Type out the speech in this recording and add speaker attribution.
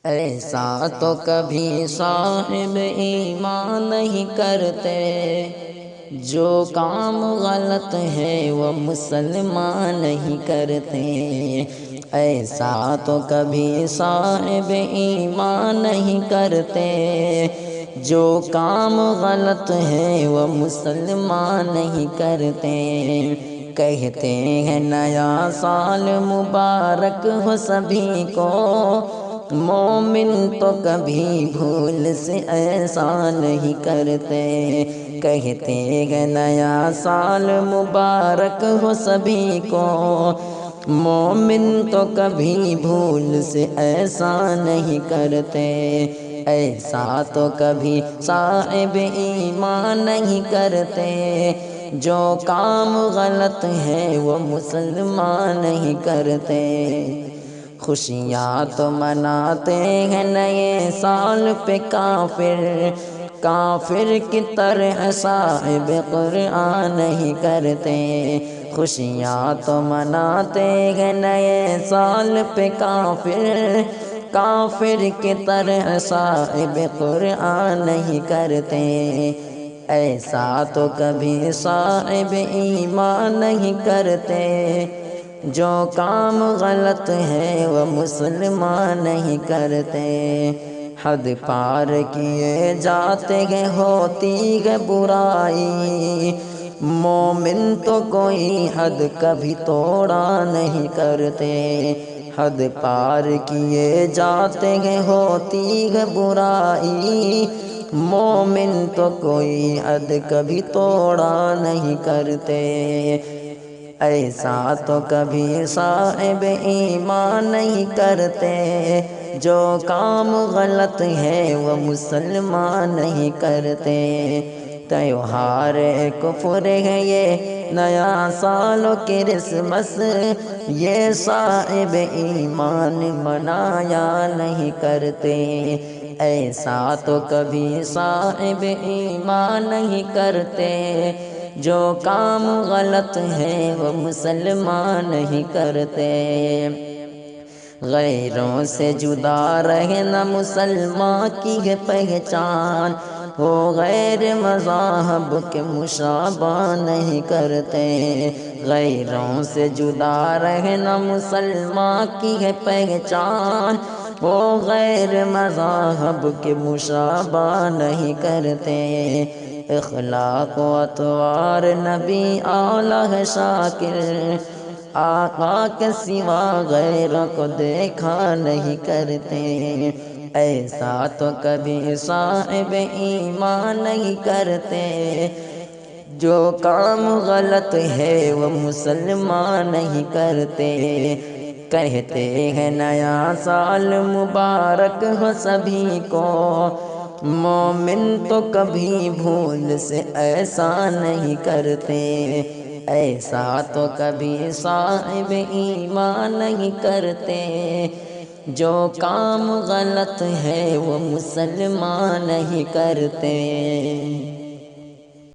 Speaker 1: ایسا تو کبھی صاحب ایمان نہیں کرتے، جو کام غلط ہے وہ مسلمان نہیں کرتے۔ ایسا تو کبھی صاحب ایمان نہیں کرتے، جو کام غلط ہے وہ مسلمان نہیں کرتے۔ کہتے ہیں نیا سال مبارک ہو سبھی کو، مومن تو کبھی بھول سے ایسا نہیں کرتے۔ کہتے ہیں نیا سال مبارک ہو سبھی کو، مومن تو کبھی بھول سے ایسا نہیں کرتے۔ ایسا تو کبھی صاحب ایمان نہیں کرتے، جو کام غلط ہے وہ مسلمان نہیں کرتے۔ خوشیاں تو مناتے ہیں نئے سال پہ کافر، کافر کی طرح صاحب قرآن نہیں کرتے۔ خوشیاں تو مناتے ہیں نئے سال پہ کافر، کافر کی طرح صاحب قرآن نہیں کرتے۔ ایسا تو کبھی صاحب ایمان نہیں کرتے، جو کام غلط ہے وہ مسلمان نہیں کرتے۔ حد پار کیے جاتے ہیں ہوتی ہے برائی، مومن تو کوئی حد کبھی توڑا نہیں کرتے۔ حد پار کیے جاتے ہیں ہوتی ہے برائی، مومن تو کوئی حد کبھی توڑا نہیں کرتے۔ ایسا تو کبھی صاحب ایمان نہیں کرتے، جو کام غلط ہے وہ مسلمان نہیں کرتے۔ تہوار کفر ہے یہ نیا سال و کرسمس، یہ صاحب ایمان منایا نہیں کرتے۔ ایسا تو کبھی صاحب ایمان نہیں کرتے، جو کام غلط ہے وہ مسلمان نہیں کرتے۔ غیروں سے جدا رہنا مسلمان کی ہے پہچان، وہ غیر مذاہب کے مشابہ نہیں کرتے۔ غیروں سے جدا رہنا مسلمان کی ہے پہچان، وہ غیر مذاہب کے مشابہ نہیں کرتے۔ اخلاق و اطوار نبی اعلیٰ ہے شاکر، آقا کے سوا غیروں کو دیکھا نہیں کرتے۔ ایسا تو کبھی صاحب ایمان نہیں کرتے، جو کام غلط ہے وہ مسلمان نہیں کرتے۔ کہتے ہیں نیا سال مبارک ہو سبھی کو، مومن تو کبھی بھول سے ایسا نہیں کرتے۔ ایسا تو کبھی صاحب ایمان نہیں کرتے، جو کام غلط ہے وہ مسلمان نہیں کرتے۔